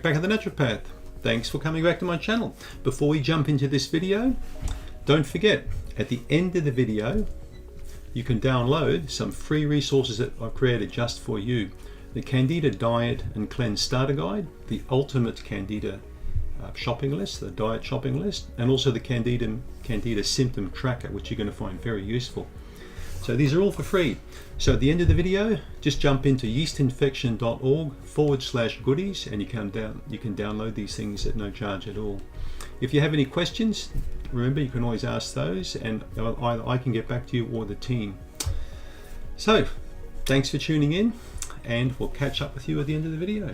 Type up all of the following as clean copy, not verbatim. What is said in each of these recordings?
Back at the Naturopath. Thanks for coming back to my channel. Before we jump into this video, don't forget, at the end of the video, you can download some free resources that I've created just for you. The Candida Diet and Cleanse Starter Guide, the Ultimate Candida shopping list, the diet shopping list, and also the Candida Symptom Tracker, which you're going to find very useful. So these are all for free. So at the end of the video, just jump into yeastinfection.org/goodies and you can download these things at no charge at all. If you have any questions, remember you can always ask those and either I can get back to you or the team. So thanks for tuning in and we'll catch up with you at the end of the video.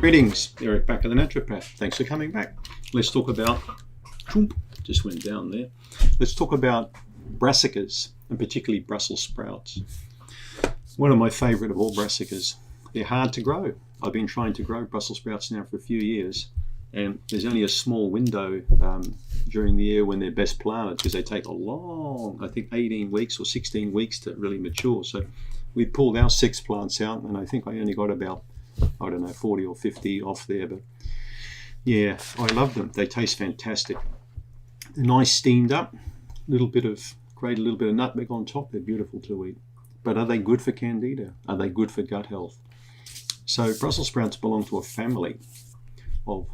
Greetings, Eric back at the Naturopath. Thanks for coming back. Let's talk about, just went down there. Let's talk about brassicas and particularly Brussels sprouts. One of my favorite of all brassicas. They're hard to grow. I've been trying to grow Brussels sprouts now for a few years and there's only a small window during the year when they're best planted because they take a long, I think 18 weeks or 16 weeks to really mature. So we pulled our 6 plants out and I think I only got about, I don't know, 40 or 50 off there, but yeah, I love them. They taste fantastic. They're nice steamed up, grate a little bit of nutmeg on top. They're beautiful to eat. But are they good for Candida? Are they good for gut health? So Brussels sprouts belong to a family of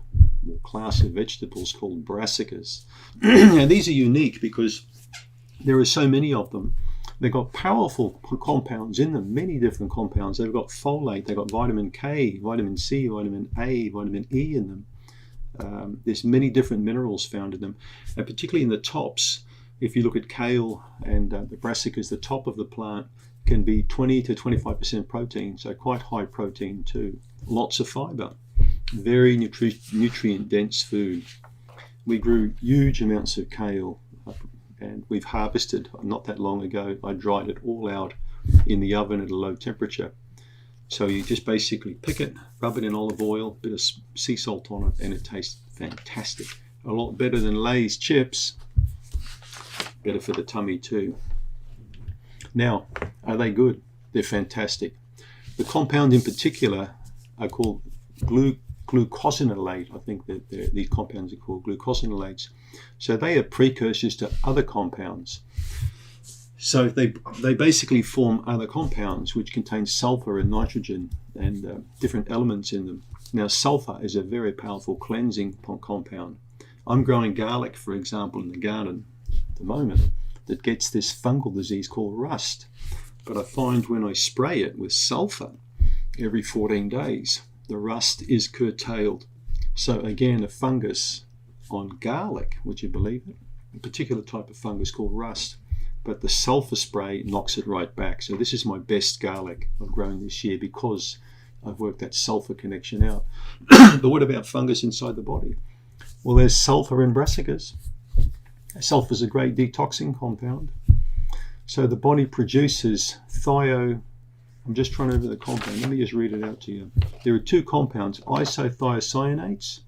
class of vegetables called brassicas. And these are unique because there are so many of them. They've got powerful compounds in them, many different compounds. They've got folate, they've got vitamin K, vitamin C, vitamin A, vitamin E in them. There's many different minerals found in them. And particularly in the tops, if you look at kale and the brassicas, the top of the plant can be 20 to 25% protein, so quite high protein too. Lots of fiber, very nutrient dense food. We grew huge amounts of kale. And we've harvested not that long ago. I dried it all out in the oven at a low temperature. So you just basically pick it, rub it in olive oil, bit of sea salt on it, and it tastes fantastic. A lot better than Lay's chips. Better for the tummy too. Now, are they good? They're fantastic. The compound in particular are called glucosinolate. I think that these compounds are called glucosinolates. So they are precursors to other compounds. So they basically form other compounds which contain sulfur and nitrogen and different elements in them. Now sulfur is a very powerful cleansing compound. I'm growing garlic, for example, in the garden at the moment that gets this fungal disease called rust. But I find when I spray it with sulfur every 14 days, the rust is curtailed. So again, a fungus on garlic, would you believe it? A particular type of fungus called rust, but the sulfur spray knocks it right back. So this is my best garlic I've grown this year because I've worked that sulfur connection out. But what about fungus inside the body? Well, there's sulfur in brassicas. Sulfur is a great detoxing compound. So the body produces I'm just trying to remember the compound. Let me just read it out to you. There are 2 compounds, isothiocyanates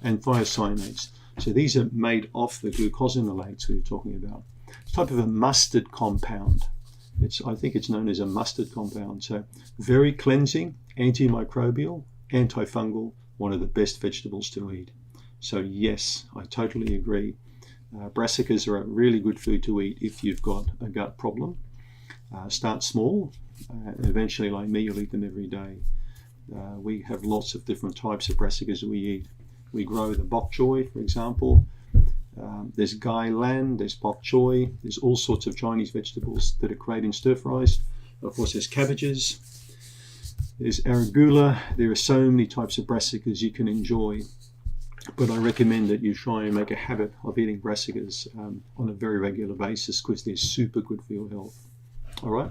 and thiocyanates. So these are made off the glucosinolates we were talking about. It's type of a mustard compound. I think it's known as a mustard compound. So very cleansing, antimicrobial, antifungal, one of the best vegetables to eat. So yes, I totally agree. Brassicas are a really good food to eat if you've got a gut problem. Start small. Eventually, like me, you'll eat them every day. We have lots of different types of brassicas that we eat. We grow the bok choy, for example. There's gai lan, there's bok choy. There's all sorts of Chinese vegetables that are great in stir fries. Of course, there's cabbages. There's arugula. There are so many types of brassicas you can enjoy. But I recommend that you try and make a habit of eating brassicas on a very regular basis because they're super good for your health. All right.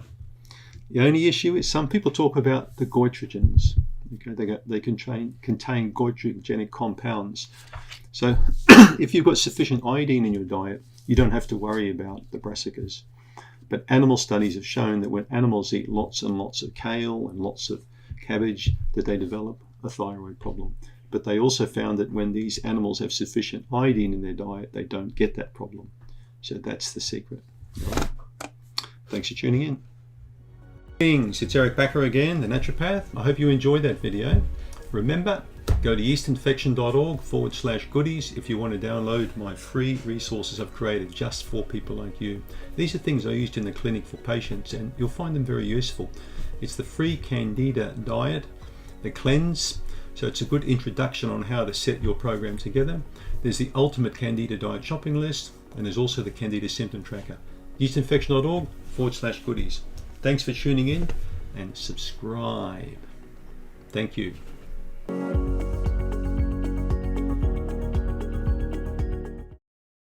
The only issue is some people talk about the goitrogens. Okay, they contain goitrogenic compounds. So if you've got sufficient iodine in your diet, you don't have to worry about the brassicas. But animal studies have shown that when animals eat lots and lots of kale and lots of cabbage, that they develop a thyroid problem. But they also found that when these animals have sufficient iodine in their diet, they don't get that problem. So that's the secret. Right? Thanks for tuning in. Greetings, it's Eric Backer again, the naturopath. I hope you enjoyed that video. Remember, go to yeastinfection.org/goodies if you want to download my free resources I've created just for people like you. These are things I used in the clinic for patients, and you'll find them very useful. It's the free Candida diet, the cleanse, so it's a good introduction on how to set your program together. There's the ultimate Candida diet shopping list, and there's also the Candida symptom tracker. yeastinfection.org/goodies. Thanks for tuning in and subscribe. Thank you.